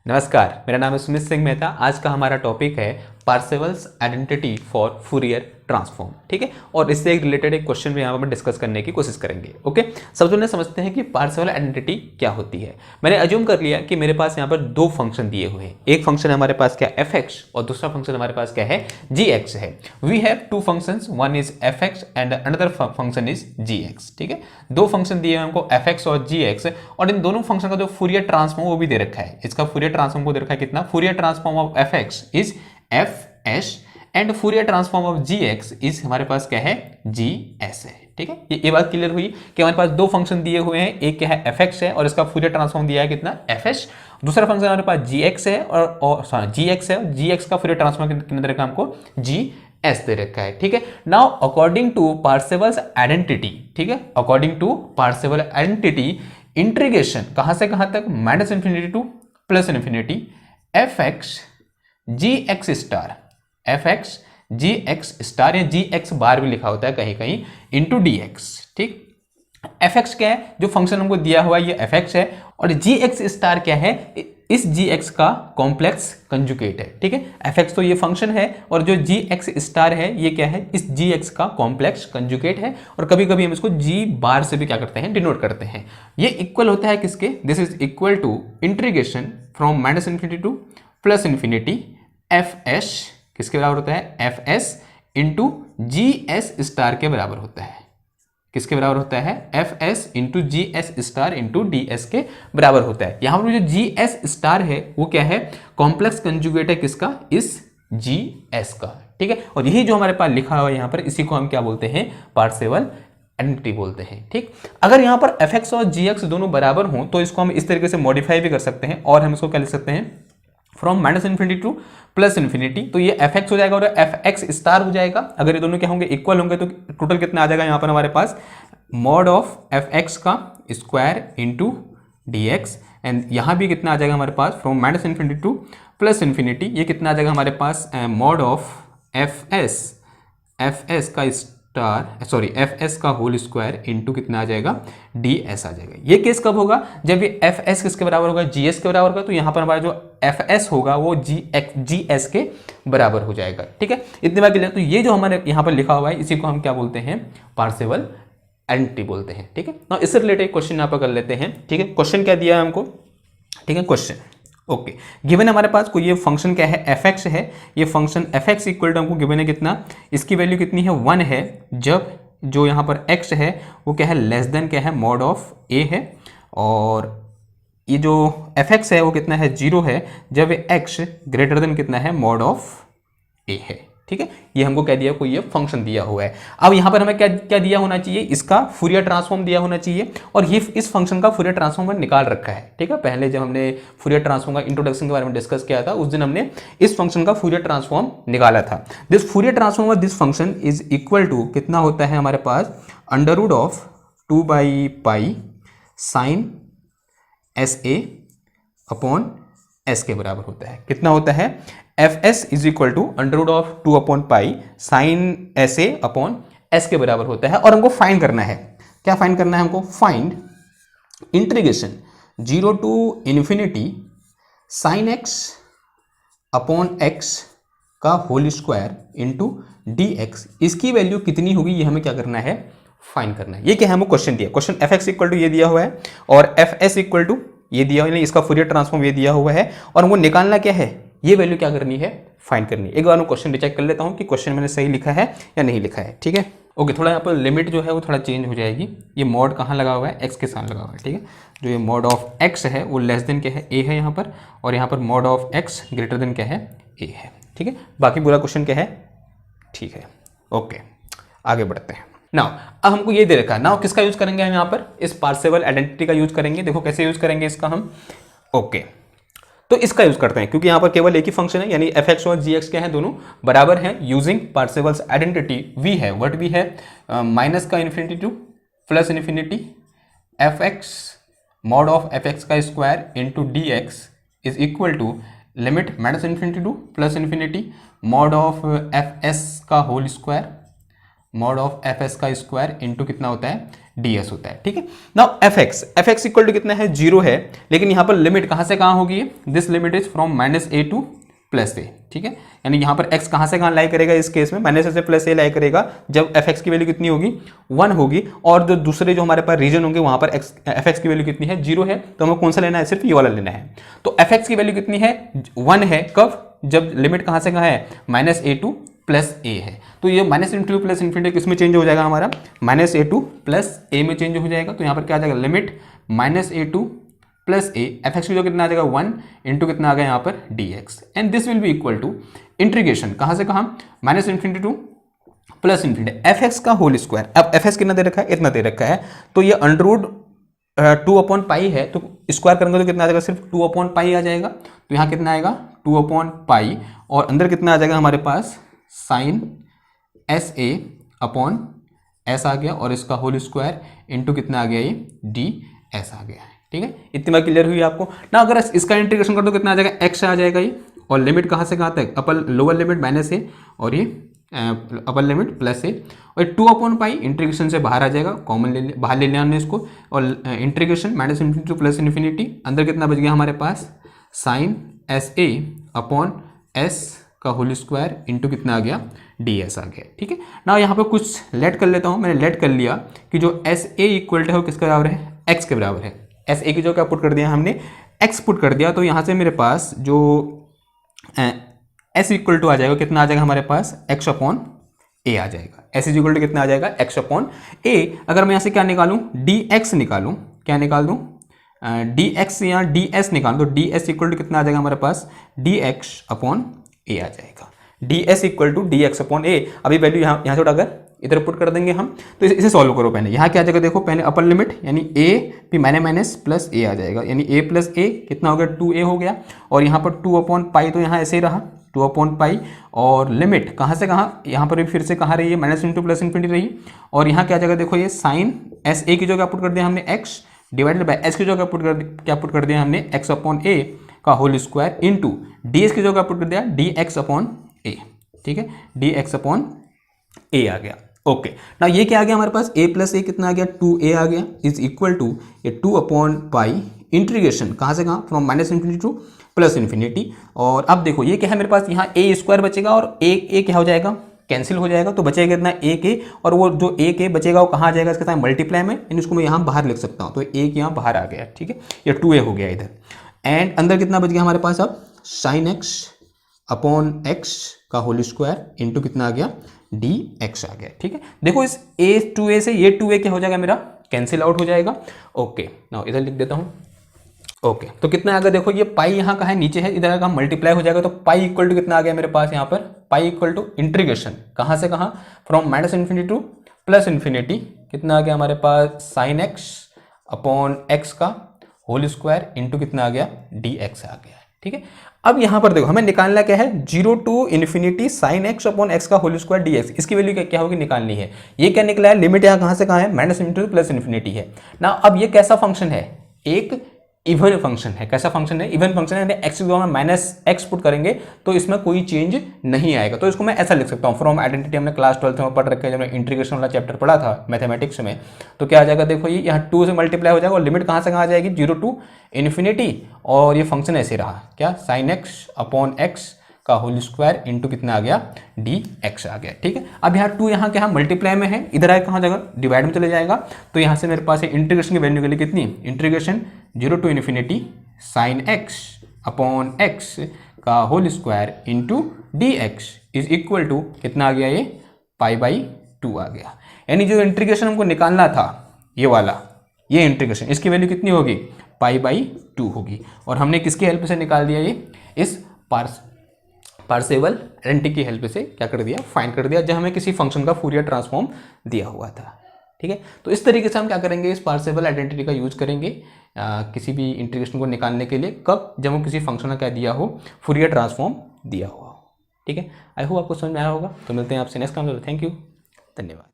नमस्कार, मेरा नाम है सुमित सिंह मेहता। आज का हमारा टॉपिक है पार्सेवल्स आइडेंटिटी फॉर फूरियर ट्रांसफॉर्म। ठीक है, और इससे एक रिलेटेड एक क्वेश्चन भी यहाँ पर डिस्कस करने की कोशिश करेंगे। ओके, सबसे पहले समझते हैं कि पार्सेवल आइडेंटिटी क्या होती है। मैंने अज्यूम कर लिया कि मेरे पास यहाँ पर दो फंक्शन दिए हुए हैं। एक फंक्शन हमारे पास क्या fx और दूसरा फंक्शन हमारे पास क्या है gx है। We have two functions, one is fx and another function is gx। ठीक है, दो फंक्शन दिए हैं हमको fx और gx, और इन दोनों फंक्शन का जो फूरियर ट्रांसफॉर्म वो भी दे रखा है। इसका फूरियर ट्रांसफॉर्म को दे रखा है कितना, Fourier transform of fx is fs and Fourier transform of gx is हमारे पास क्या है gs है। ठीक है, ये बात क्लियर हुई कि हमारे पास दो फंक्शन दिए हुए हैं। एक क्या है fx है और इसका फूरियर ट्रांसफॉर्म दिया है कितना fs। दूसरा फंक्शन हमारे पास gx है और gx है, gx का फूरियर ट्रांसफॉर्म कितना दे रखा है हमको gs दे रखा है। ठीक है, now according to Parseval's identity, ठीक है, according to Parseval identity, integration कहां से कहां तक, minus infinity to plus infinity fx gx star, fx gx star या gx बार भी लिखा होता है कहीं कहीं, इंटू dx। ठीक, fx क्या है, जो फंक्शन हमको दिया हुआ है ये fx है, और gx स्टार क्या है, इस gx का कॉम्प्लेक्स कंजुगेट है। ठीक है, fx तो ये फंक्शन है और जो gx स्टार है ये क्या है, इस gx का कॉम्प्लेक्स कंजुगेट है, और कभी कभी हम इसको g बार से भी क्या करते हैं, डिनोट करते हैं। ये इक्वल होता है किसके, this is equal to integration from minus infinity to plus infinity fs किसके बराबर होता है, fs इंटू gs स्टार के बराबर होता है। किसके बराबर होता है, fs into gs star into ds के बराबर होता है। यहां पर जो gs स्टार है वो क्या है, कॉम्प्लेक्स कंजुगेट है किसका, इस gs का। ठीक है, और यही जो हमारे पास लिखा हुआ है यहाँ पर, इसी को हम क्या बोलते हैं, पार्सेवल आइडेंटिटी बोलते हैं। ठीक, अगर यहाँ पर fx और gx दोनों बराबर हों तो इसको हम इस तरीके से मॉडिफाई भी कर सकते हैं, और हम इसको क्या लिख सकते हैं, from minus infinity to plus infinity. तो ये fx हो जाएगा और fx स्टार हो जाएगा। अगर ये दोनों क्या होंगे, इक्वल होंगे, तो टोटल कितना आ जाएगा यहाँ पर हमारे पास, मॉड ऑफ fx का स्क्वायर इंटू dx, एंड यहाँ भी कितना आ जाएगा हमारे पास, from minus infinity to plus infinity, ये कितना आ जाएगा हमारे पास, मॉड ऑफ fs का स्टार, सॉरी fs का होल स्क्वायर इंटू कितना आ जाएगा, ds आ जाएगा। ये केस कब होगा, जब ये fs किसके बराबर होगा, gs के बराबर होगा, तो यहाँ पर हमारा जो fs होगा वो gs के बराबर हो जाएगा। ठीक है, इतनी बात क्लियर। तो ये जो हमारे यहाँ पर लिखा हुआ है इसी को हम क्या बोलते हैं, पार्सेवल आइडेंटिटी बोलते हैं। ठीक है, ना इससे रिलेटेड क्वेश्चन यहाँ पर कर लेते हैं। ठीक है, क्वेश्चन क्या दिया है हमको, ठीक है, क्वेश्चन ओके, गिवन हमारे पास कोई ये फंक्शन क्या है, fx है। ये फंक्शन fx इक्वल टू हमको गिवन है कितना, इसकी वैल्यू कितनी है, 1 है, जब जो यहाँ पर x है वो क्या है, लेस देन क्या है, मॉड ऑफ a है, और ये जो fx है वो कितना है, 0 है, जब x ग्रेटर देन कितना है, मॉड ऑफ a है। ठीक है, ये हमको क्या दिया, कोई ये फंक्शन दिया हुआ है। अब यहाँ पर हमें क्या क्या दिया होना चाहिए, इसका फूरियर ट्रांसफॉर्म दिया होना चाहिए, और ये इस फंक्शन का फूरियर ट्रांसफॉर्म निकाल रखा है। ठीक है, पहले जब हमने फूरियर ट्रांसफॉर्म का इंट्रोडक्शन के बारे में डिस्कस किया था उस दिन हमने इस फंक्शन का फूरियर ट्रांसफॉर्म निकाला था। This Fourier transform of this function is equal to कितना होता है हमारे पास, under root of 2/π sine SA upon s के बराबर होता है। कितना होता है, fs is equal to under root of 2/π sine SA upon s के बराबर होता है। और हमको फाइंड करना है, क्या फाइंड करना है हमको, find integration 0 to infinity sine x upon x का होल स्क्वायर इंटू dx, इसकी वैल्यू कितनी होगी ये हमें क्या करना है, फाइंड करना है। ये क्या है, हमको क्वेश्चन दिया, क्वेश्चन fx इक्वल टू ये दिया हुआ है और fs इक्वल टू ये दिया हुआ है, इसका फूरियर ट्रांसफॉर्म ये दिया हुआ है, और हमको निकालना क्या है, ये वैल्यू क्या करनी है, फाइंड करनी है। एक बार मैं क्वेश्चन रिचेक कर लेता हूं कि क्वेश्चन मैंने सही लिखा है या नहीं लिखा है। ठीक है, ओके, थोड़ा यहाँ पर लिमिट जो है वो थोड़ा चेंज हो जाएगी। ये मॉड कहाँ लगा हुआ है, x के साथ लगा हुआ है। ठीक है, जो ये मॉड ऑफ x है वो लेस देन क्या है, a है यहाँ पर, और यहाँ पर mod of x greater than क्या है, a है। ठीक है, बाकी पूरा क्वेश्चन क्या है, ठीक है, ओके, आगे बढ़ते हैं। नाउ अब हमको ये दे रखा है, नाउ किसका यूज करेंगे हम यहाँ पर, इस पार्सेवल आइडेंटिटी का यूज करेंगे। देखो कैसे यूज करेंगे इसका हम, ओके, तो इसका यूज करते हैं क्योंकि यहाँ पर केवल एक ही फंक्शन है, यानी fx और gx क्या है, दोनों बराबर हैं। Using Parseval's identity we have what we have, minus का infinity to plus infinity fx mod of fx का square into dx is equal to limit minus infinity to plus infinity mod of fs का whole square, mod of fs का square into कितना होता है, ds होता है, ठीक है। Now f x equal to कितना है, 0 है, लेकिन यहाँ पर लिमिट कहाँ से कहाँ होगी, this limit is from -a to +a, ठीक है। यानी यहाँ पर x कहाँ से कहाँ लाई करेगा, इस केस में -a से +a लाई करेगा जब f(x) की वैल्यू कितनी होगी, 1 होगी, और जो दूसरे जो हमारे पास रीजन होंगे वहाँ पर f(x) की वैल्यू कितनी है, 0 है, तो हमें कौन सा लेना है, सिर्फ ये वाला लेना है। तो f(x) की वैल्यू कितनी है, 1 है, कब, जब लिमिट कहाँ से कहाँ है, -a टू +a है। तो ये -∞ प्लस इन्फिनिटी किस में चेंज हो जाएगा हमारा, -a टू +a में चेंज हो जाएगा। तो यहाँ पर क्या आ जाएगा, limit -a to +a, f(x) की जो कितना आ जाएगा, 1 इंटू कितना आ गया यहाँ पर dx, and this will be equal to integration कहाँ से कहाँ, -∞ टू +∞ f(x) का होल स्क्वायर। अब f(x) कितना दे रखा है, इतना दे रखा है, तो ये अंडररूट 2/π है, तो स्क्वायर करेंगे तो कितना आ जाएगा, सिर्फ 2/π आ जाएगा। तो यहाँ कितना आएगा, 2/π, और अंदर कितना आ जाएगा हमारे पास, sin SA/s आ गया, और इसका होल स्क्वायर इंटू कितना आ गया, ये ds आ गया है, ठीक है। इतनी बार क्लियर हुई आपको ना। अगर इसका इंटीग्रेशन कर दो कितना आ जाएगा, x आ जाएगा ये, और लिमिट कहाँ से कहाँ तक, अपर लोअर लिमिट -a, और ये अपर लिमिट +a, और 2/π इंटीग्रेशन से बाहर आ जाएगा, कॉमन बाहर ले लिया हमने इसको, और इंटीग्रेशन -∞ टू +∞, अंदर कितना बच गया हमारे पास, sin SA/s का होल स्क्वायर इंटू कितना आ गया, ds आ गया, ठीक है ना। यहाँ पे कुछ लेट कर लेता हूँ, मैंने लेट कर लिया कि जो SA इक्वल है वो किसके बराबर है, x के बराबर है। SA की जो क्या पुट कर दिया हमने, x पुट कर दिया, तो यहाँ से मेरे पास जो s इक्वल टू आ जाएगा, कितना आ जाएगा हमारे पास, x/a आ जाएगा। s इज इक्वल टू कितना आ जाएगा, x/a। अगर मैं यहाँ से क्या निकालूँ, dx निकालूँ, क्या निकाल दूँ, dx या ds निकाल दो, ds इक्वल टू कितना आ जाएगा हमारे पास, dx/a आ जाएगा, ds इक्वल टू dx/a। अभी वैल्यू यहाँ से उठाकर इधर पुट कर देंगे हम, तो इसे सॉल्व करो पहले। यहाँ क्या आ जाएगा, देखो पहले अपर लिमिट यानी a भी माइनस प्लस a आ जाएगा, यानी a प्लस a कितना हो गया, 2a हो गया, और यहाँ पर 2/π तो यहाँ ऐसे ही रहा 2/π, और लिमिट कहाँ से कहाँ, यहाँ पर भी फिर से कहाँ रही है, -∞ टू +∞ रही, और यहाँ क्या आ जाएगा, देखो ये sin SA की जो क्या पुट कर दिया हमने, x डिवाइडेड बाय s की जो क्या पुट कर दिया हमने, x/a का होल स्क्वायर इंटू ds की जो क्या पुट कर दिया, dx/a, ठीक है, dx/a आ गया। ओके ना, ये क्या आ गया हमारे पास, a प्लस a कितना आ गया, 2a आ गया, इज इक्वल टू ये 2/π इंटीग्रेशन कहाँ से कहाँ, फ्रॉम -∞ टू +∞। और अब देखो ये क्या है मेरे पास, यहाँ a स्क्वायर बचेगा, और a क्या हो जाएगा, कैंसिल हो जाएगा, तो बचेगा कितना, a के, और वो जो a के बचेगा वो कहाँ आ जाएगा, इसके साथ मल्टीप्लाई में, यानी इसको मैं यहाँ बाहर लिख सकता हूँ, तो a यहाँ बाहर आ गया, ठीक है, ये 2a हो गया इधर, एंड अंदर कितना बच गया हमारे पास अब, sin x/x का होल स्क्वायर इंटू कितना आ गया, dx आ गया, ठीक है। देखो इस a से ये 2a क्या हो जाएगा मेरा, कैंसिल आउट हो जाएगा। ओके नाउ इधर लिख देता हूँ। ओके तो कितना आ गया, देखो ये पाई यहाँ का है, नीचे है, इधर का मल्टीप्लाई हो जाएगा, तो पाई इक्वल टू कितना आ गया मेरे पास, यहाँ पर पाई इक्वल टू इंटीग्रेशन कहाँ से कहाँ, फ्रॉम -∞ टू +∞, कितना आ गया हमारे पास, sin x/x का होल स्क्वायर इंटू कितना आ गया, dx आ गया, ठीक है। अब यहाँ पर देखो हमें निकालना क्या है, 0 टू ∞ sin x/x का होल स्क्वायर dx, इसकी वैल्यू क्या होगी, निकालनी है। ये क्या निकला है, लिमिट यहाँ कहाँ से कहाँ है, -∞ टू +∞ है ना। अब ये कैसा फंक्शन है, एक इवन फंक्शन है, कैसा फंक्शन है, इवन फंक्शन है, x की जगह में -x पुट करेंगे तो इसमें कोई चेंज नहीं आएगा, तो इसको मैं ऐसा लिख सकता हूँ, फ्रॉम आइडेंटिटी हमने क्लास 12 में पढ़ रखे, जब मैं इंटीग्रेशन वाला चैप्टर पढ़ा था मैथमेटिक्स में, तो क्या आ जाएगा, देखो ये यहाँ 2 से मल्टीप्लाई हो जाएगा, और लिमिट कहाँ से कहाँ आ जाएगी, 0 टू ∞, और ये फंक्शन ऐसे रहा क्या, sin x/x का होल स्क्वायर इंटू कितना आ गया, dx आ गया, ठीक है। अब यहाँ 2 यहाँ क्या मल्टीप्लाई में है, इधर आए कहाँ जाएगा, डिवाइड में चले जाएगा, तो यहाँ से मेरे पास है इंटीग्रेशन की वैल्यू के लिए कितनी, इंटीग्रेशन 0 टू ∞ sin x/x का whole square into dx is equal to कितना आ गया, ये π/2 आ गया। यानी जो इंटीग्रेशन हमको निकालना था ये वाला, ये इंटीग्रेशन, इसकी वैल्यू कितनी होगी, π/2 होगी, और हमने किसकी हेल्प से निकाल दिया, ये इस पार्सेवल आइडेंटिटी की हेल्प से क्या कर दिया, फाइंड कर दिया, जब हमें किसी फंक्शन का फूरियर ट्रांसफॉर्म दिया हुआ था, ठीक है। तो इस तरीके से हम क्या करेंगे, इस पार्सेवल आइडेंटिटी का यूज करेंगे किसी भी इंटीग्रेशन को निकालने के लिए, कब, जब वो किसी फंक्शन का क्या दिया हो, फूरियर ट्रांसफॉर्म दिया हुआ हो, ठीक है। आई होप आपको समझ में आया होगा। तो मिलते हैं आपसे नेक्स्ट क्लास में, थैंक यू, धन्यवाद।